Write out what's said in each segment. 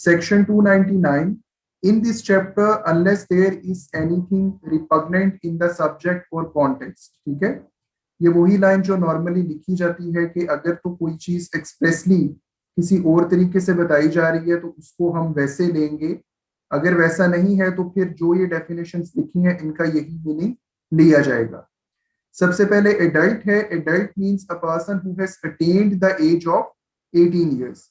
Section 299. In this chapter, unless there is anything repugnant in the subject or context. ठीक है, ये वही line जो नॉर्मली लिखी जाती है कि अगर तो कोई चीज एक्सप्रेसली किसी और तरीके से बताई जा रही है तो उसको हम वैसे लेंगे, अगर वैसा नहीं है तो फिर जो ये डेफिनेशंस लिखी हैं इनका यही मीनिंग लिया जाएगा। सबसे पहले एडल्ट है। Adult means a person who has attend the age of 18 years.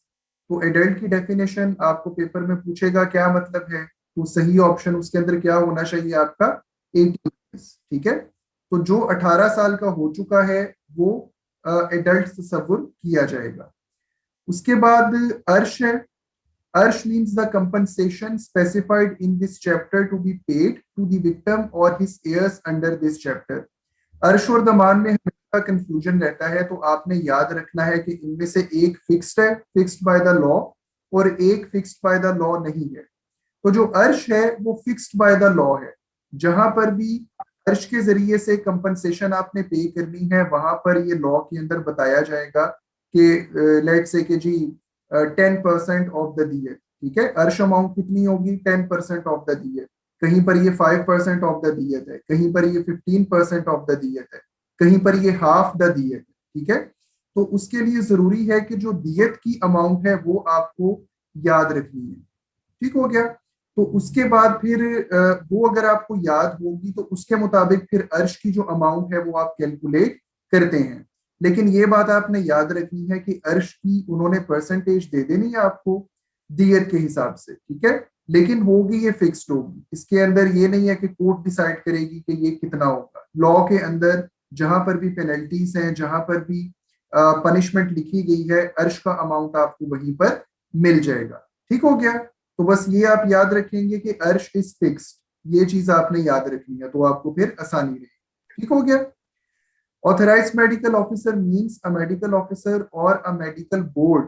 तो एडल्ट की डेफिनेशन आपको पेपर में पूछेगा क्या मतलब है, तो सही ऑप्शन उसके अंदर क्या होना चाहिए आपका 18 इयर्स। ठीक है, तो जो 18 साल का हो चुका है वो एडल्ट तस्वुर किया जाएगा। उसके बाद अर्श है। अर्श means the compensation specified in this chapter to be paid to the victim or his heirs under this chapter. अर्श और दमान में हमेशा कंफ्यूजन रहता है, तो आपने याद रखना है कि इनमें से एक फिक्स्ड है, फिक्स्ड बाय द लॉ, और एक फिक्स्ड बाय द लॉ नहीं है। तो जो अर्श है वो फिक्स्ड बाय द लॉ है। जहां पर भी अर्श के जरिए से कंपनसेशन आपने पे करनी है वहां पर ये लॉ के अंदर बताया जाएगा कि लेट्स से कि जी 10% ऑफ द दियत। ठीक है, अर्श अमाउंट कितनी होगी, 10% ऑफ द दियत। कहीं पर ये 5% ऑफ द दियत है, कहीं पर ये 15% ऑफ द दियत है, कहीं पर ये हाफ द दियत है। ठीक है, तो उसके लिए जरूरी है कि जो दियत की अमाउंट है वो आपको याद रखनी है। ठीक हो गया, तो उसके बाद फिर वो अगर आपको याद होगी तो उसके मुताबिक फिर अर्श की जो अमाउंट है वो आप कैलकुलेट करते हैं। लेकिन ये बात आपने याद रखनी है कि अर्श की उन्होंने परसेंटेज दे देनी है आपको दियत के हिसाब से। ठीक है, लेकिन होगी ये फिक्स्ड होगी। इसके अंदर ये नहीं है कि कोर्ट डिसाइड करेगी कि ये कितना होगा। लॉ के अंदर जहां पर भी पेनल्टीज हैं, जहां पर भी पनिशमेंट लिखी गई है, अर्श का अमाउंट आपको वहीं पर मिल जाएगा। ठीक हो गया, तो बस ये आप याद रखेंगे कि अर्श इज फिक्स्ड, ये चीज आपने याद रखनी है, तो आपको फिर आसानी रहेगी। ठीक हो गया। Authorized medical officer means a medical officer or a medical board,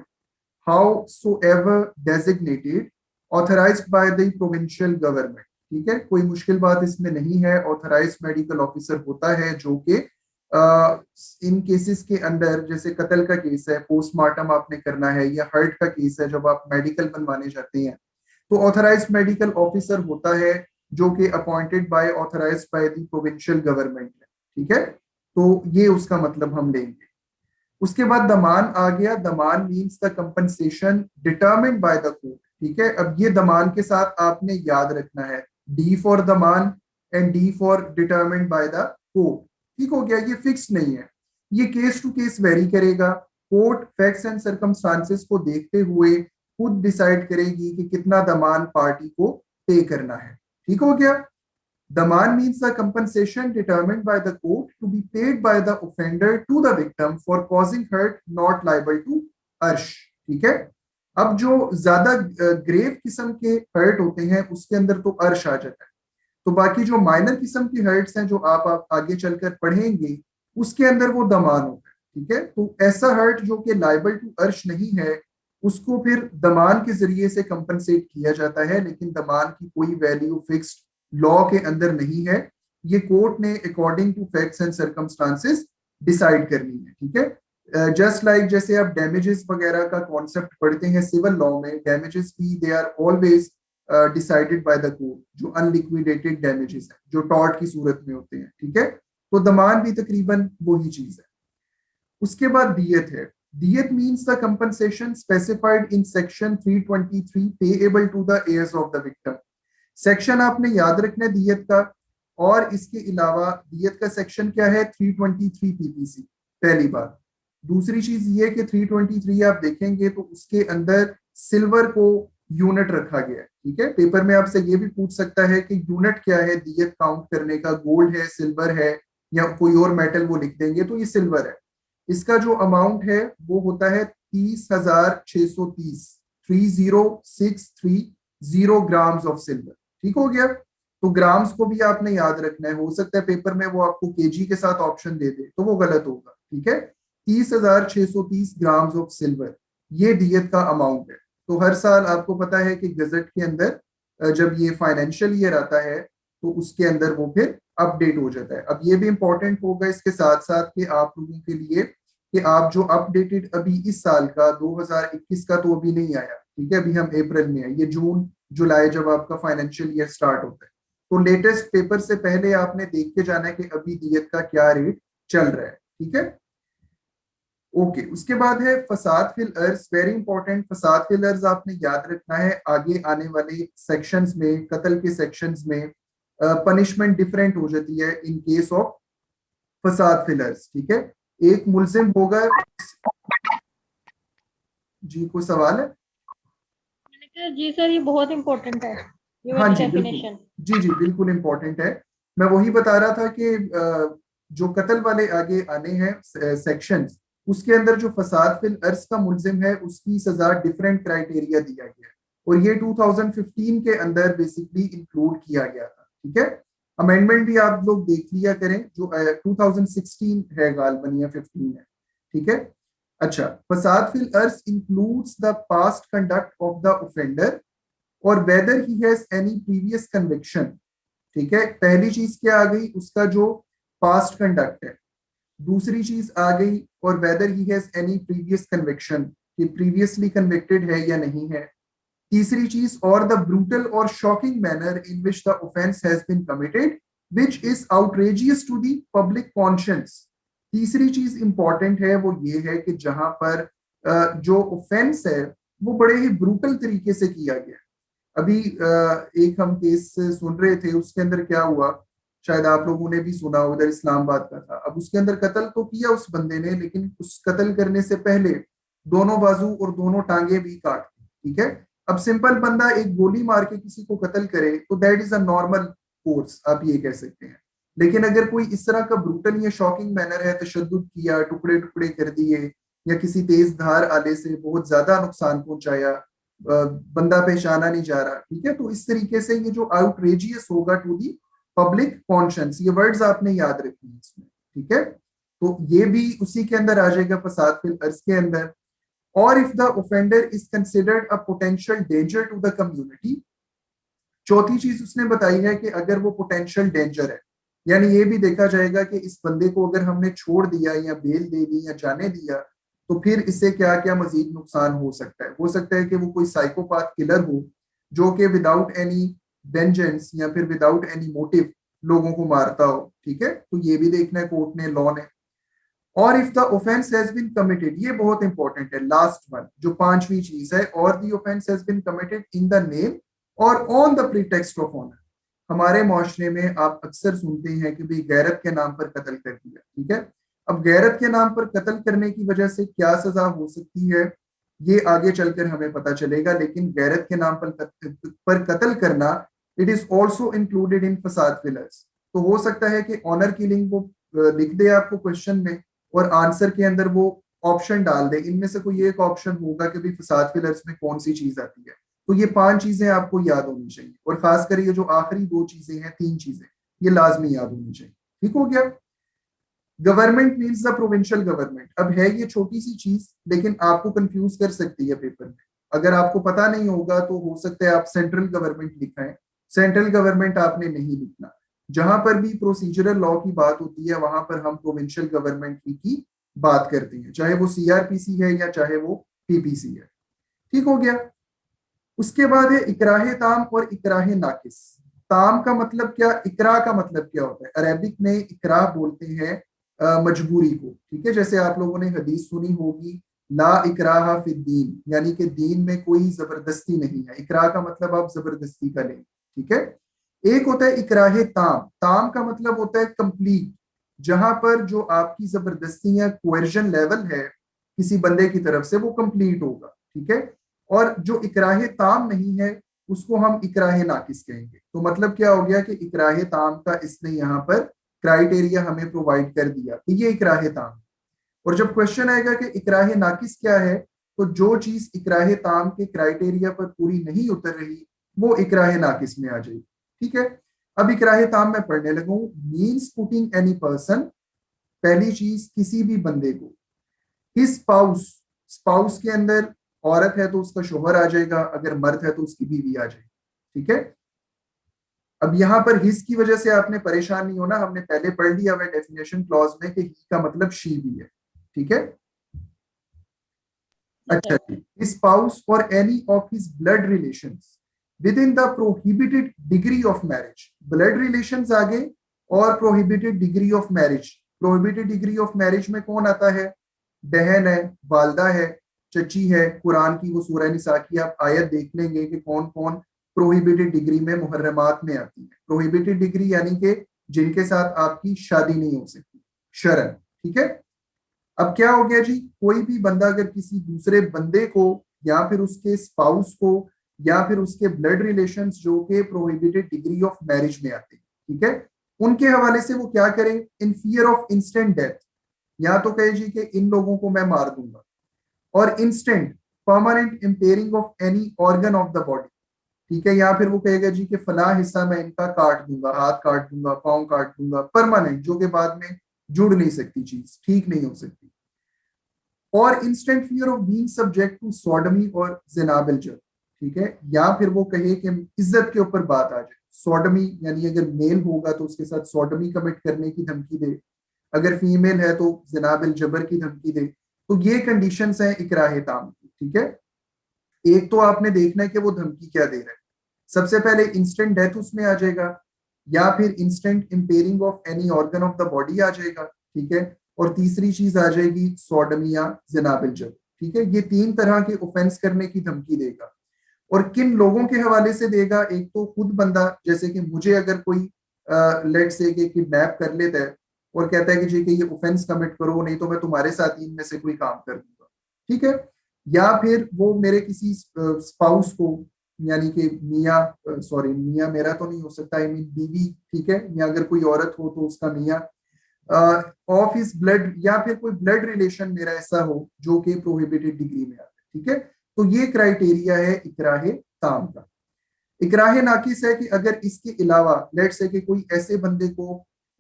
howsoever designated, authorized by the provincial government. ठीक है, कोई मुश्किल बात इसमें नहीं है। ऑथराइज्ड मेडिकल ऑफिसर होता है जो कि इन केसेस के अंदर, जैसे कत्ल का केस है, पोस्टमार्टम आपने करना है, या हर्ट का केस है, जब आप मेडिकल बनवाने जाते हैं तो ऑथराइज्ड मेडिकल ऑफिसर होता है जो कि appointed by authorised by the provincial government है। ठीक है, तो ये उसका मतलब हम लेंगे। उसके बाद दमान आ गया। दमान means the compensation determined by the court. ठीक है, अब ये दमान के साथ आपने याद रखना है डी फॉर दमान and D for determined by the court. ठीक हो गया, ये फिक्स नहीं है, ये केस टू केस वेरी करेगा। कोर्ट फैक्ट्स एंड सर्कमस्टांसेस को देखते हुए खुद डिसाइड करेगी कि कितना दमान पार्टी को पे करना है। ठीक हो गया। दमान means the compensation determined by the court to be paid by the offender to the victim for causing hurt not liable to अर्श। ठीक है, अब जो ज्यादा ग्रेव किस्म के हर्ट होते हैं उसके अंदर तो अर्श आ जाता है, तो बाकी जो माइनर किस्म की हर्ट्स हैं जो आप आगे चलकर पढ़ेंगे उसके अंदर वो दमान होता है। ठीक है, तो ऐसा हर्ट जो कि लाइबल टू अर्श नहीं है उसको फिर दमान के जरिए से कंपनसेट किया जाता है, लेकिन दमान की कोई वैल्यू फिक्स्ड लॉ के अंदर नहीं है, ये कोर्ट ने according to facts and circumstances decide करनी है। ठीक है, जस्ट लाइक जैसे आप डैमेजेस वगैरह का कॉन्सेप्ट पढ़ते हैं सिविल लॉ में, डैमेजेस भी they are always decided by the court, जो अनलिक्विडेटेड डैमेजेस हैं जो टॉर्ट की सूरत में होते हैं। ठीक है, तो दमान भी तकरीबन वही चीज है। उसके बाद दियत है। दियत means the compensation specified in section 323 payable to the heirs of the victim. Section आपने याद रखना है दियत का, और इसके अलावा दियत का सेक्शन क्या है 323 पीपीसी, पहली बात। दूसरी चीज ये कि 323 आप देखेंगे तो उसके अंदर सिल्वर को यूनिट रखा गया है। ठीक है, पेपर में आपसे ये भी पूछ सकता है कि यूनिट क्या है दियत काउंट करने का, गोल्ड है, सिल्वर है, या कोई और मेटल वो लिख देंगे, तो ये सिल्वर है। इसका जो अमाउंट है वो होता है 30,630, 30,630 ग्राम्स ऑफ सिल्वर। ठीक हो गया, तो ग्राम्स को भी आपने याद रखना है। हो सकता है पेपर में वो आपको केजी के साथ ऑप्शन दे दे तो वो गलत होगा। ठीक है, 30,630 ग्राम्स ऑफ सिल्वर ये दियत का अमाउंट है। तो हर साल आपको पता है कि गजट के अंदर जब ये फाइनेंशियल ईयर आता है तो उसके अंदर वो फिर अपडेट हो जाता है। अब ये भी इंपॉर्टेंट होगा इसके साथ साथ कि आप लोगों के लिए कि आप जो अपडेटेड अभी इस साल का 2021 का तो अभी नहीं आया, ठीक है, अभी हम अप्रैल में है, ये जून जुलाई जब आपका फाइनेंशियल ईयर स्टार्ट होता है। तो लेटेस्ट पेपर से पहले आपने देख के जाना है कि अभी दियत का क्या रेट चल रहा है, ठीक है। ओके, उसके बाद है फसाद फिल अर्ज, वेरी इंपॉर्टेंट। फसाद फिल अर्ज आपने याद रखना है, आगे आने वाले सेक्शंस में, कत्ल के सेक्शंस में पनिशमेंट डिफरेंट हो जाती है इन केस ऑफ फसाद फिल अर्ज, ठीक है। एक मुल्जिम होगा। जी, कोई सवाल है? मैंने कहा जी सर, ये बहुत इंपॉर्टेंट है, ये हाँ वाली जी बिल्कुल, डेफिनेशन। जी जी बिल्कुल इंपॉर्टेंट है। मैं वही बता रहा था कि जो कत्ल वाले आगे आने हैं सेक्शंस, उसके अंदर जो फसाद फिल अर्ज का मुल्जिम है उसकी सजा डिफरेंट क्राइटेरिया दिया गया है, और ये 2015 के अंदर बेसिकली इंक्लूड किया गया था, ठीक है। अमेंडमेंट भी आप लोग देख लिया करें, जो 2016 है गालबन या 15 है, ठीक है। अच्छा, फसाद फिल अर्ज includes the past conduct of the offender or whether he has any previous conviction, ठीक है। पहली चीज क्या आ गई, उसका जो पास्ट कंडक्ट है। दूसरी चीज आ गई, और whether he has any previous conviction, कि प्रीवियसली कन्विक्टेड है या नहीं है। तीसरी चीज, और द ब्रूटल और shocking manner in which the offence has been committed which is outrageous to the public conscience. तीसरी चीज इंपॉर्टेंट है, वो ये है कि जहां पर जो ऑफेंस है वो बड़े ही ब्रूटल तरीके से किया गया। अभी एक हम केस सुन रहे थे, उसके अंदर क्या हुआ, शायद आप लोगों ने भी सुना, उधर इस्लामाबाद का था। अब उसके अंदर कत्ल तो किया उस बंदे ने, लेकिन उस कत्ल करने से पहले दोनों बाजू और दोनों टांगे भी काट दी, ठीक है। अब सिंपल बंदा एक गोली मार के किसी को कत्ल करे तो that is a normal course, आप ये कह सकते हैं। लेकिन अगर कोई इस तरह का ब्रूटल या शॉकिंग मैनर है, तशद्दुद किया, टुकड़े टुकड़े कर दिए, या किसी तेज धार आले से बहुत ज्यादा नुकसान पहुंचाया, बंदा पहचाना नहीं जा रहा, ठीक है, तो इस तरीके से ये जो आउटरेजियस होगा टू दी पब्लिक कॉन्शियंस, ये वर्ड्स आपने याद रखने हैं इसमें, ठीक है। तो ये भी उसी के अंदर आ जाएगा, फसाद फिल अर्ज के अंदर। और if the offender is considered a potential danger to the community. चौथी चीज उसने बताई है कि अगर वो पोटेंशियल डेंजर है, यानी ये भी देखा जाएगा कि इस बंदे को अगर हमने छोड़ दिया या बेल दे दी या जाने दिया, तो फिर इससे क्या क्या मजीद नुकसान हो सकता है। हो सकता है कि वो कोई साइकोपाथ किलर हो, जो कि विदाउट एनी वेंजेंस या फिर विदाउट एनी मोटिव लोगों को मारता हो, ठीक है। तो ये भी देखना है कोर्ट ने, लॉ ने। और if the offence has been committed, ये बहुत इंपॉर्टेंट है, लास्ट वन जो पांचवी चीज है, or the offence has been committed in the name or on the pretext of honour. हमारे माशरे में आप अक्सर सुनते हैं कि भाई गैरत के नाम पर कत्ल कर दिया, ठीक है। अब गैरत के नाम पर कत्ल करने की वजह से क्या सजा हो सकती है, ये आगे चलकर हमें पता चलेगा। लेकिन गैरत के नाम पर कत्ल करना, it is also included in फसाद फिलर्स। तो हो सकता है कि ऑनर किलिंग वो लिख दे आपको क्वेश्चन में, और आंसर के अंदर वो ऑप्शन डाल दे, इनमें से कोई एक ऑप्शन होगा कि भाई फसाद फिलर्स में कौन सी चीज आती है। तो ये पांच चीजें आपको याद होनी चाहिए, और खासकर ये जो आखिरी दो चीजें हैं, तीन चीजें, ये लाजमी याद होनी चाहिए, ठीक हो गया। Government means the provincial government. अब है ये छोटी सी चीज, लेकिन आपको कंफ्यूज कर सकती है पेपर में। अगर आपको पता नहीं होगा तो हो सकता है आप सेंट्रल गवर्नमेंट लिखा है, सेंट्रल गवर्नमेंट आपने नहीं लिखना। जहां पर भी प्रोसीजरल लॉ की बात होती है, वहां पर हम प्रोविंशियल गवर्नमेंट की बात करते हैं, चाहे वो सीआरपीसी है या चाहे वो पीपीसी है, ठीक हो गया। उसके बाद है इकराहे ताम और इकराहे नाकिस। ताम का मतलब क्या, इकरा का मतलब क्या होता है, अरेबिक में इकरा बोलते हैं मजबूरी को, ठीक है। जैसे आप लोगों ने हदीस सुनी होगी, ला इकराहा फिद्दीन, यानी कि दीन में कोई जबरदस्ती नहीं है। इकरा का मतलब आप जबरदस्ती का लें, ठीक है। एक होता है इकराहे ताम, ताम का मतलब होता है कंप्लीट, जहां पर जो आपकी जबरदस्ती या कोएर्जन लेवल है किसी बंदे की तरफ से, वो कंप्लीट होगा, ठीक है। और जो इकराहे ताम नहीं है, उसको हम इकराहे नाकिस कहेंगे। तो मतलब क्या हो गया कि इकराहे ताम का इसने यहाँ पर क्राइटेरिया हमें प्रोवाइड कर दिया कि ये इकराहे ताम है। और जब क्वेश्चन आएगा कि इकराहे नाकिस क्या है, तो जो चीज इकराहे ताम के क्राइटेरिया पर पूरी नहीं उतर रही, वो इकराहे नाकिस में आ जाएगी, ठीक है। अब इकराहे ताम मैं पढ़ने लगूं। मीन्स पुटिंग एनी पर्सन, पहली चीज किसी भी बंदे को, हिज स्पाउस, स्पाउस के अंदर औरत है तो उसका शोहर आ जाएगा, अगर मर्द है तो उसकी बीवी आ जाएगी, ठीक है। अब यहाँ पर हिज की वजह से आपने परेशान नहीं होना, हमने पहले पढ़ लिया हुआ डेफिनेशन क्लॉज में कि ही का मतलब शी भी है, ठीक है। अच्छा जी, स्पाउस और any of his blood relations with in the prohibited degree of marriage. Blood relations आगे और prohibited degree of marriage. Prohibited degree of marriage में कौन आता है? बहन है, वालदा है, चची है। कुरान की वो सूरह निसा की आप आयत देख लेंगे कि कौन कौन प्रोहिबिटेड डिग्री में, मुहर्रमात में आती है। प्रोहिबिटेड डिग्री यानी कि जिनके साथ आपकी शादी नहीं हो सकती शरन, ठीक है। अब क्या हो गया जी, कोई भी बंदा अगर किसी दूसरे बंदे को या फिर उसके स्पाउस को या फिर उसके ब्लड रिलेशंस जो के प्रोहिबिटेड डिग्री ऑफ मैरिज में आते हैं, ठीक है, उनके हवाले से वो क्या करे? इन फियर ऑफ इंस्टेंट डेथ, या तो कहे जी कि इन लोगों को मैं मार दूंगा, or instant permanent impairing of any organ of the body, ठीक है, या फिर वो कहेगा जी कि फला हिस्सा मैं इनका काट दूंगा, हाथ काट दूंगा, पाँव काट दूंगा, परमानेंट, जो कि बाद में जुड़ नहीं सकती, चीज ठीक नहीं हो सकती। Or instant fear of being subject to sodomy or जिनाबिल जब, ठीक है, या फिर वो कहे कि इज्जत के ऊपर बात आ जाए। सोडमी यानी अगर मेल होगा तो उसके साथ सोडमी कमिट करने की धमकी दे, अगर फीमेल है तो जिनाबिल जबर की धमकी दे। तो ये कंडीशंस हैं इकराहे ताम की, ठीक है। एक तो आपने देखना है कि वो धमकी क्या दे रहा है। सबसे पहले इंस्टेंट डेथ उसमें आ जाएगा, या फिर instant impairing of any organ of the body आ जाएगा, ठीक है, और तीसरी चीज आ जाएगी सोडमी या जिनाबिल जब, ठीक है। ये तीन तरह के ऑफेंस करने की धमकी देगा। और किन लोगों के हवाले से देगा? एक तो खुद बंदा, जैसे कि मुझे अगर कोई लेट से किडनैप कर लेता है और कहता है कि जी कि ये ऑफेंस कमिट करो, नहीं तो मैं तुम्हारे साथ इनमें से कोई काम कर दूंगा, ठीक है। या फिर वो मेरे किसी स्पाउस को, यानी कि मियाँ, सॉरी मियाँ मेरा तो नहीं हो सकता, आई मीन बीवी, ठीक है, या अगर कोई औरत हो तो उसका मियाँ, ऑफ हिज ब्लड, या फिर कोई ब्लड रिलेशन मेरा ऐसा हो जो कि प्रोहिबिटेड डिग्री में आता है, ठीक है। तो ये क्राइटेरिया है इकराहे ताम का। इकराहे नाकिस है कि अगर इसके अलावा लेट से कि कोई ऐसे बंदे को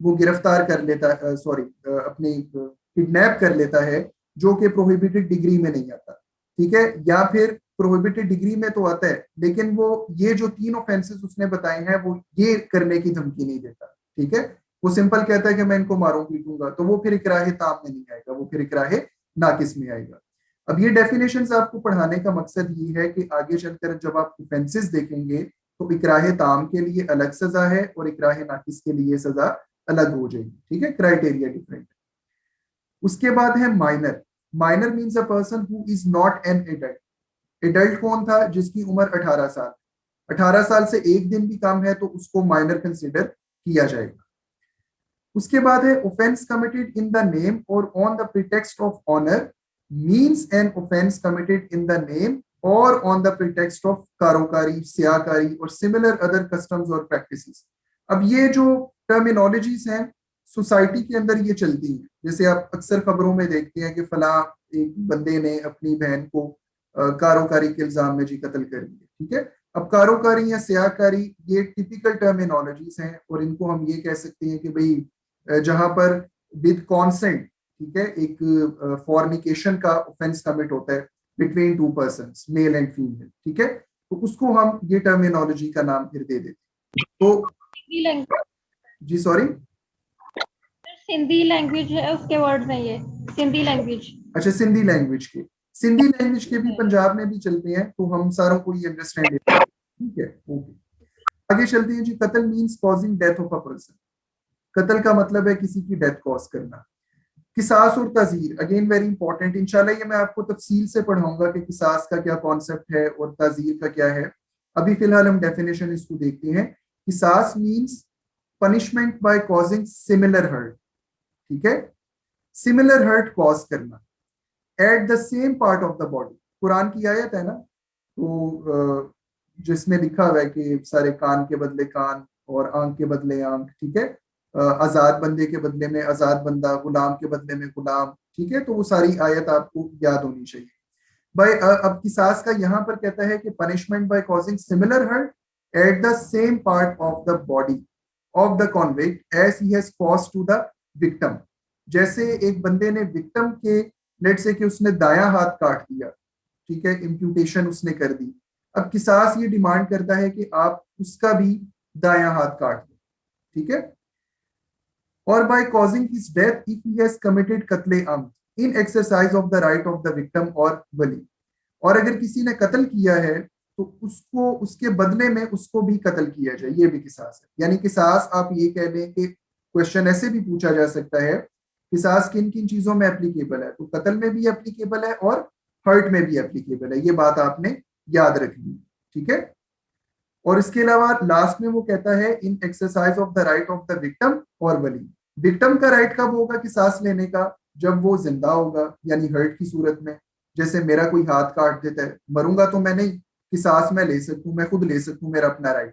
वो गिरफ्तार कर लेता, सॉरी अपने किडनैप कर लेता है जो कि प्रोहिबिटेड डिग्री में नहीं आता, ठीक है, या फिर प्रोहिबिटेड डिग्री में तो आता है लेकिन वो ये जो तीन ऑफेंसेस उसने बताए हैं वो ये करने की धमकी नहीं देता, ठीक है, वो सिंपल कहता है कि मैं इनको मारूं पीटूंगा, तो वो फिर इकराहे ताम में नहीं आएगा, वो फिर इकराहे नाकिस में आएगा। अब ये डेफिनेशंस आपको पढ़ाने का मकसद ये है कि आगे चलकर जब आप ऑफेंसेस देखेंगे तो इकराहे ताम के लिए अलग सजा है और इकराहे नाकिस के लिए सजा अलग हो जाएगी, ठीक है, क्राइटेरिया डिफरेंट। उसके बाद है minor. Minor means a person who is not an adult. Adult कौन था? जिसकी उम्र 18 साल, 18 साल से एक दिन भी कम है तो उसको माइनर कंसिडर किया जाएगा। उसके बाद है offence committed in the name or on the pretext of honour means an offence committed in the name or on the pretext of कारोकारी, सियाकारी or similar other customs or practices. अब ये जो टर्मिनोलॉजीज हैं सोसाइटी के अंदर ये चलती हैं, जैसे आप अक्सर खबरों में देखते हैं कि फला एक बंदे ने अपनी बहन को कारोकारी के इल्जाम में जी कत्ल कर दिया, ठीक है। अब कारोकारी या सियाकारी ये टिपिकल टर्मिनोलॉजीज हैं और इनको हम ये कह सकते हैं कि भाई जहां पर विद कॉन्सेंट, ठीक है, एक फॉर्निकेशन का ऑफेंस कमिट होता है between two persons, male and female, ठीक है, तो उसको हम ये टर्मिनोलॉजी का नाम फिर दे देते हैं। तो सिंधी लैंग्वेज, जी सॉरी, सिंधी लैंग्वेज है उसके वर्ड्स हैं ये, सिंधी लैंग्वेज। अच्छा सिंधी लैंग्वेज के, सिंधी लैंग्वेज के भी पंजाब में भी चलते हैं तो हम सारों को ये अंडरस्टैंड, ठीक है, ओके। आगे चलते हैं जी। कत्ल means causing death of a person. कत्ल का मतलब है किसी की डेथ कॉज करना। किसास और ताजीर, अगेन वेरी इंपॉर्टेंट, इंशाल्लाह ये मैं आपको तफसील से पढ़ाऊंगा कि किसास का क्या कॉन्सेप्ट है और ताजीर का क्या है। अभी फिलहाल हम डेफिनेशन इसको देखते हैं। किसास means punishment by causing similar hurt, ठीक है, सिमिलर हर्ट कॉज करना at the same part of the body. Quran की आयत है ना, तो जिसमें लिखा हुआ है कि सारे कान के बदले कान और आंख के बदले आंख, ठीक है, आजाद बंदे के बदले में आजाद बंदा, गुलाम के बदले में गुलाम, ठीक है, तो वो सारी आयत आपको याद होनी चाहिए भाई। अब किसास का यहाँ पर कहता है कि punishment by causing similar hurt at the same part of the body of the convict as he has caused to the victim. जैसे एक बंदे ने विक्टिम के, लेट से कि उसने दायां हाथ काट दिया, ठीक है, इम्प्यूटेशन उसने कर दी। अब किसास ये डिमांड करता है कि आप उसका भी दायां हाथ काट दो, ठीक है। और by causing his death if he has committed कत्ले आम in exercise of the right of the victim or वली। और अगर किसी ने कत्ल किया है तो उसको उसके बदले में उसको भी कत्ल किया जाए, ये भी किसास है। यानी किसास आप ये कह लें कि क्वेश्चन ऐसे भी पूछा जा सकता है, किसास किन किन चीजों में एप्लीकेबल है, तो कत्ल में भी एप्लीकेबल है और हर्ट में भी एप्लीकेबल है, ये बात आपने याद रखनी है, ठीक है। और इसके अलावा लास्ट में वो कहता है in exercise of the right of the victim or वली। विक्टिम का राइट कब होगा कि सांस लेने का, जब वो जिंदा होगा यानी हर्ट की सूरत में। जैसे मेरा कोई हाथ काट देता है, मरूंगा तो मैं नहीं, कि सांस मैं ले सकूं, मैं खुद ले सकूं, मेरा अपना राइट।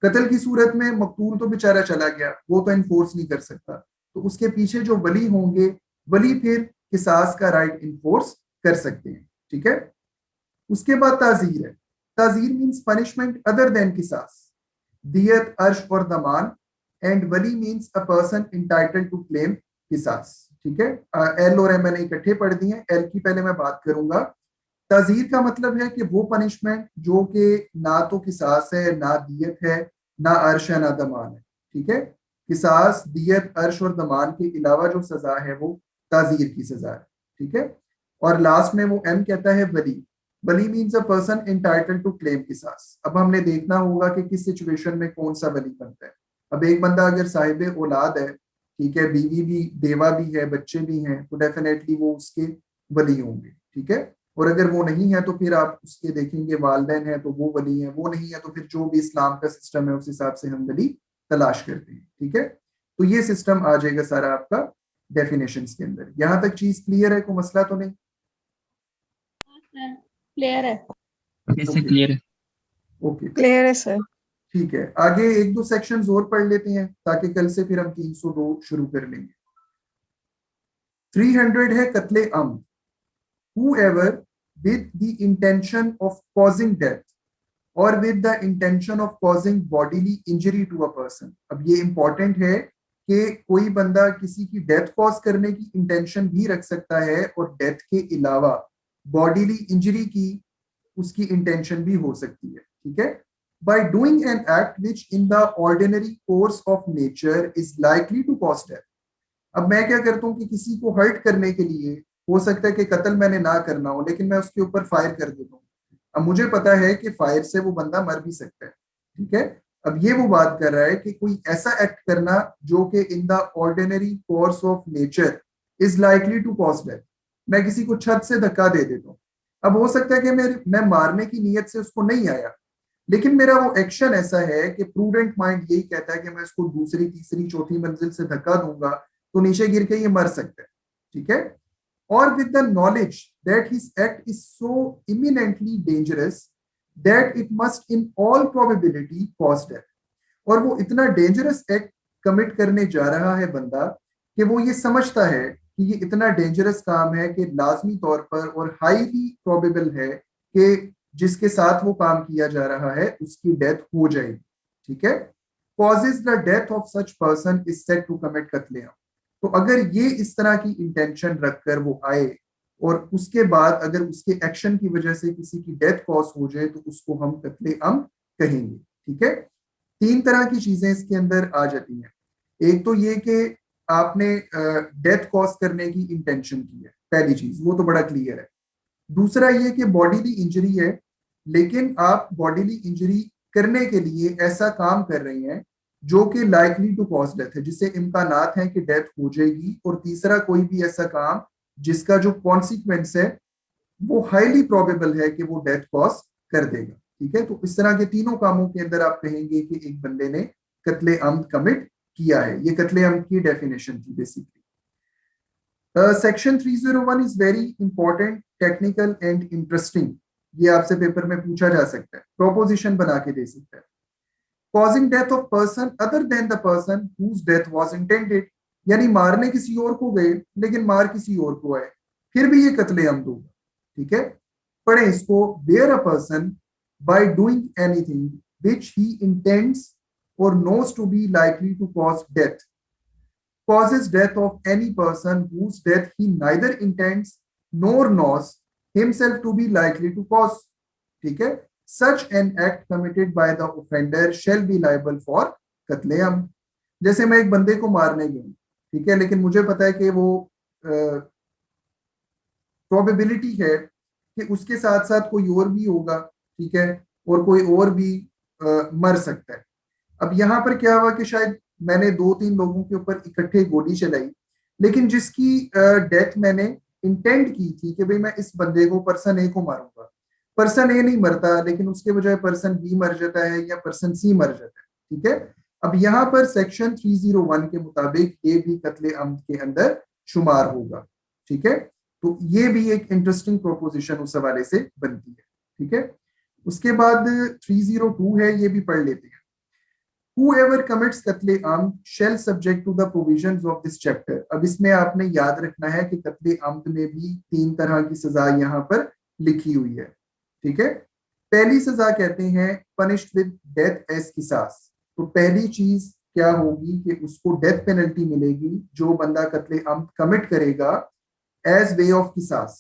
कत्ल की सूरत में मकतूल तो बेचारा चला गया, वो तो इन्फोर्स नहीं कर सकता, तो उसके पीछे जो वली होंगे, वली फिर किसास का राइट इन्फोर्स कर सकते हैं, ठीक है। उसके बाद ताजीर है। ताजीर मीन्स पनिशमेंट अदर देन किसास, दियत, अर्श और दमान। एंड वली means a person entitled to claim किसास, ठीक है। एल और एम मैंने इकट्ठे पढ़ दिए हैं, एल की पहले मैं बात करूंगा। ताजीर का मतलब है कि वो पनिशमेंट जो कि ना तो किसास है, ना दियत है, ना अर्श है, ना दमान है, ठीक है। किसास, दियत, अर्श और दमान के अलावा जो सजा है वो ताजीर की सजा है, ठीक है। और लास्ट में वो एम कहता है वली। वली means a person entitled to claim किसास। अब हमने देखना होगा कि किस सिचुएशन में कौन सा वली बनता है। अब एक बंदा अगर साहिब औलाद है, ठीक है, बीवी भी, बेवा भी है, बच्चे भी हैं, तो डेफिनेटली वो उसके वली होंगे, ठीक है। और अगर वो नहीं है तो फिर आप उसके देखेंगे वालदैन है तो वो वली है, वो नहीं है तो फिर जो भी इस्लाम का सिस्टम है उस हिसाब से हम वली तलाश करते हैं, ठीक है। तो ये सिस्टम आ जाएगा सारा आपका डेफिनेशन के अंदर। यहां तक चीज क्लियर है, कोई मसला तो नहीं? क्लियर है। कैसे ओके क्लियर है? ओके, क्लियर है सर। ठीक है। आगे एक दो सेक्शंस और पढ़ लेते हैं ताकि कल से फिर हम 302 शुरू कर लेंगे। 300 है कत्ले अम। whoever with the intention of causing death or with the intention of causing bodily injury to a person। अब ये इंपॉर्टेंट है कि कोई बंदा किसी की डेथ कॉज करने की इंटेंशन भी रख सकता है और डेथ के अलावा बॉडीली इंजरी की उसकी इंटेंशन भी हो सकती है, ठीक है। By doing an act which in the ordinary course of nature is likely to cause death. अब मैं क्या करता हूँ कि किसी को हर्ट करने के लिए, हो सकता है कि कत्ल मैंने ना करना हो लेकिन मैं उसके ऊपर फायर कर देता हूँ। अब मुझे पता है कि फायर से वो बंदा मर भी सकता है, ठीक है। अब ये वो बात कर रहा है कि कोई ऐसा एक्ट करना जो कि in the ordinary course of nature is likely to cause death. मैं किसी को छत से धक्का दे देता हूँ। अब हो सकता है कि मैं मारने की नीयत से उसको नहीं आया, लेकिन मेरा वो एक्शन ऐसा है कि प्रूडेंट माइंड यही कहता है कि मैं इसको दूसरी, तीसरी, चौथी मंजिल से धक्का दूंगा तो नीचे गिर के ये मर सकता है, ठीक है। और with the knowledge that his act is so eminently dangerous that it must in all probability cause death. और वो इतना डेंजरस एक्ट कमिट करने जा रहा है बंदा कि वो ये समझता है कि ये इतना डेंजरस काम है कि लाजमी तौर पर और हाईली प्रोबेबल है कि जिसके साथ वो काम किया जा रहा है उसकी डेथ हो जाएगी, ठीक है। causes the death of such person is said to commit कत्लेआम। तो अगर ये इस तरह की इंटेंशन रखकर वो आए और उसके बाद अगर उसके एक्शन की वजह से किसी की डेथ कॉज हो जाए तो उसको हम कत्लेआम कहेंगे, ठीक है। तीन तरह की चीजें इसके अंदर आ जाती हैं। एक तो ये कि आपने डेथ कॉज करने की इंटेंशन की है, पहली चीज, वो तो बड़ा क्लियर है। दूसरा ये कि बॉडीली इंजरी है, लेकिन आप बॉडीली इंजरी करने के लिए ऐसा काम कर रही हैं जो कि लाइकली टू कॉज डेथ है, जिससे इम्कानात हैं कि डेथ हो जाएगी। और तीसरा कोई भी ऐसा काम जिसका जो कॉन्सिक्वेंस है वो हाईली प्रोबेबल है कि वो डेथ कॉज कर देगा, ठीक है। तो इस तरह के तीनों कामों के अंदर आप कहेंगे कि एक बंदे ने कत्ले अम्द कमिट किया है। ये कत्ले अम्द की डेफिनेशन थी basically. Section 301 is very important, technical and interesting. ये आपसे पेपर में पूछा जा सकता है, प्रोपोजिशन बना के दे सकता है। Causing death of person other than the person whose death was intended. यानी मारने किसी और को गए लेकिन मार किसी और को आए, फिर भी ये कत्ले अम्द होगा, ठीक है। पढ़े इसको। Where a person by doing anything which he intends or knows to be likely to cause death causes death of any person whose death he neither intends nor knows himself to be likely to cause, ठीक है। Such an act committed by the offender shall be liable for कत्लेआम। जैसे मैं एक बंदे को मारने गया, ठीक है, लेकिन मुझे पता है कि वो प्रोबेबिलिटी है कि उसके साथ साथ कोई और भी होगा, ठीक है, और कोई और भी मर सकता है। अब यहाँ पर क्या हुआ कि शायद मैंने 2-3 लोगों के ऊपर इकट्ठे गोली चलाई, लेकिन जिसकी डेथ मैंने इंटेंट की थी कि भाई मैं इस बंदे को, पर्सन ए को मारूंगा, पर्सन ए नहीं मरता, लेकिन उसके बजाय पर्सन बी मर जाता है या पर्सन सी मर जाता है, ठीक है। अब यहाँ पर सेक्शन 301 के मुताबिक ये भी कत्ले अम्द के अंदर शुमार होगा, ठीक है। तो ये भी एक इंटरेस्टिंग प्रोपोजिशन उस हवाले से बनती है, ठीक है। उसके बाद 302 है, ये भी पढ़ लेते हैं। Whoever commits कत्ले आमद shall subject to the provisions of this chapter। अब इसमें आपने याद रखना है कि कत्ले आमद में भी 3 तरह की सजा यहाँ पर लिखी हुई है, ठीक है। पहली सजा कहते हैं punished with death as किसास। तो पहली चीज क्या होगी कि उसको डेथ पेनल्टी मिलेगी जो बंदा कत्ले आमद कमिट करेगा एज वे ऑफ किसास,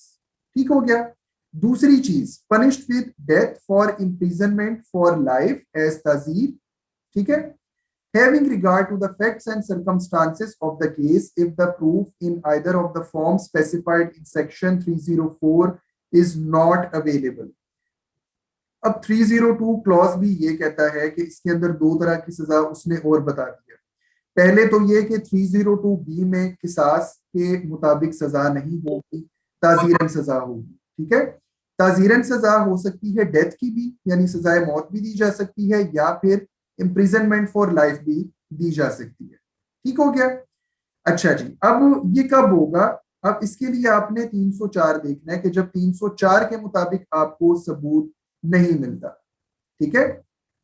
ठीक हो गया। दूसरी चीज punished with death for imprisonment for life as ताजीर, ठीक है। Having regard to the facts and circumstances of the case, if the proof in either of the forms specified in section 304 is not available। अब 302 clause भी ये कहता है कि इसके अंदर 2 तरह की सजा उसने और बता दी है। पहले तो ये कि 302 बी में किसास के मुताबिक सजा नहीं होगी, ताजीरन सजा होगी, ठीक है। ताजीरन सजा हो सकती है डेथ की भी, यानी सजाए मौत भी दी जा सकती है, या फिर इम्प्रिजनमेंट फॉर लाइफ भी दी जा सकती है, ठीक हो गया। अच्छा जी, अब ये कब होगा? अब इसके लिए आपने 304 देखना है कि जब 304 के मुताबिक आपको सबूत नहीं मिलता, ठीक है।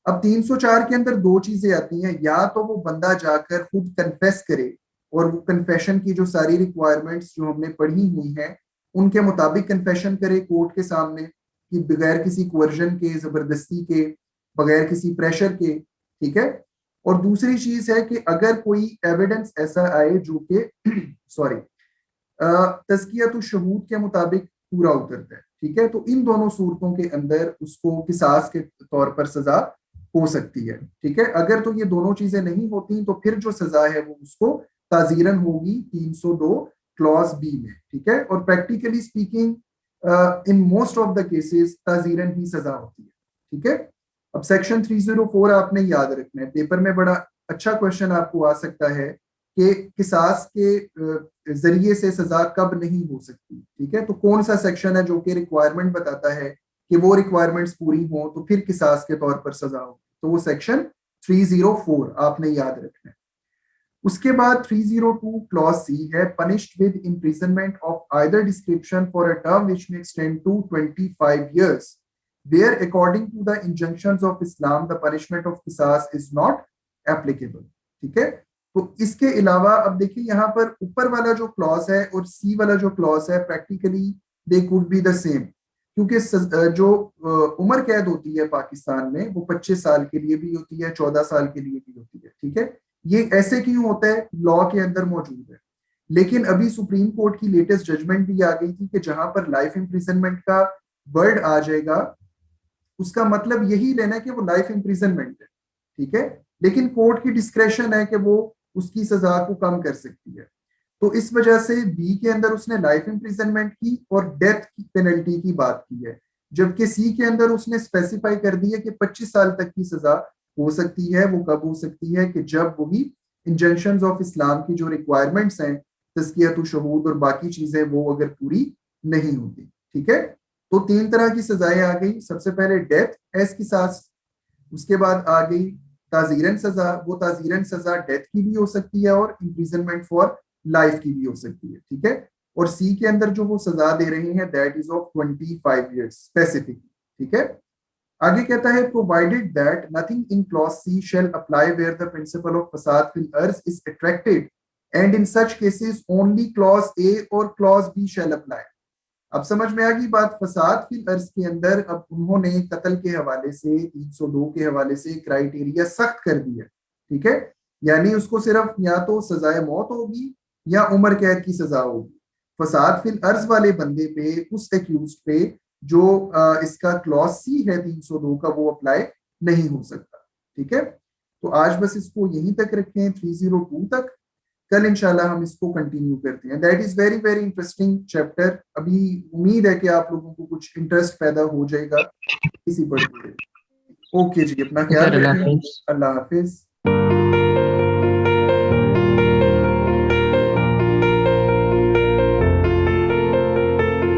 अब 304 के अंदर 2 चीजें आती हैं, या तो वो बंदा जाकर खुद कन्फेस करे और वो कन्फेशन की जो सारी रिक्वायरमेंट्स जो हमने पढ़ी हुई हैं उनके मुताबिक कन्फेशन करे कोर्ट के सामने, कि बगैर किसी कोवर्जन के, जबरदस्ती के, बगैर किसी प्रेशर के, ठीक है। और दूसरी चीज है कि अगर कोई एविडेंस ऐसा आए जो कि सॉरी तज़कियतुश शुहूद के मुताबिक पूरा उतरता है, ठीक है। तो इन दोनों सूरतों के अंदर उसको किसास के तौर पर सजा हो सकती है, ठीक है। अगर तो ये दोनों चीजें नहीं होती तो फिर जो सजा है वो उसको ताजीरन होगी 302 क्लॉज बी में, ठीक है। और practically speaking in most of the cases ताजीरन ही सजा होती है, ठीक है। अब सेक्शन 304 आपने याद रखना है, पेपर में बड़ा अच्छा क्वेश्चन आपको आ सकता है कि किसास के जरिए से सजा कब नहीं हो सकती, ठीक है। तो कौन सा सेक्शन है जो कि रिक्वायरमेंट बताता है कि वो रिक्वायरमेंट्स पूरी हो तो फिर किसास के तौर पर सजा हो, तो वो सेक्शन 304 आपने याद रखना है। उसके बाद 302 क्लॉज सी है, punished with imprisonment of either description for a term which may extend to 25 years where according to the injunctions of Islam the punishment of qisas is not applicable, ठीक है। तो इसके अलावा अब देखिए यहाँ पर ऊपर वाला जो क्लॉज है और सी वाला जो क्लॉज है practically they could be the same, क्योंकि जो उम्र कैद होती है पाकिस्तान में वो 25 साल के लिए भी होती है, 14 साल के लिए भी होती है, ठीक है। ये ऐसे क्यों होता है? लॉ के अंदर मौजूद है। लेकिन अभी सुप्रीम कोर्ट की लेटेस्ट जजमेंट भी आ गई थी कि जहां पर लाइफ इम्प्रिजनमेंट का वर्ड आ जाएगा उसका मतलब यही लेना कि वो लाइफ इम्प्रिजनमेंट है, ठीक है। लेकिन कोर्ट की डिस्क्रेशन है कि वो उसकी सजा को कम कर सकती है। तो इस वजह से बी के अंदर उसने लाइफ इम्प्रिजनमेंट की और डेथ की पेनल्टी की बात की है, जबकि सी के अंदर उसने स्पेसिफाई कर दिया कि 25 साल तक की सजा हो सकती है। वो कब हो सकती है? कि जब वही इंजंक्शंस ऑफ इस्लाम की जो रिक्वायरमेंट्स हैं, तज़कियतुश शुहूद और बाकी चीजें, वो अगर पूरी नहीं होती, ठीक है। तो 3 तरह की सजाएं आ गई। सबसे पहले डेथ एज किसास, उसके बाद आ गई ताजीरन सजा। वो ताजीरन सजा डेथ की भी हो सकती है और इम्प्रिजनमेंट फॉर लाइफ की भी हो सकती है, ठीक है। और सी के अंदर जो वो सजा दे रहे हैं that is of 25 years specific, ठीक है। आगे कहता है provided that nothing in clause C shall apply where the principle of फसाद फिल अर्ज is attracted and in such cases only clause A और क्लॉज बी शेल अप्लाई। अब समझ में आ गई बात। फसाद फिल अर्ज के अंदर अब उन्होंने कत्ल के हवाले से 302 के हवाले से क्राइटेरिया सख्त कर दिया, ठीक है। यानी उसको सिर्फ या तो सजाए मौत होगी या उम्र कैद की सजा होगी। फसाद फिल अर्ज वाले बंदे पे, उस एक्यूज पे जो इसका क्लॉज सी है 302 का, वो अप्लाई नहीं हो सकता, ठीक है। तो आज बस इसको यहीं तक रखें 302 तक। कल इंशाल्लाह हम इसको कंटिन्यू करते हैं। That is very very interesting chapter. अभी उम्मीद है कि आप लोगों को कुछ इंटरेस्ट पैदा हो जाएगा इसी पढ़ते। ओके जी, अपना ख्याल सर अल्लाह रखें। हाफिज। अल्लाह हाफिज।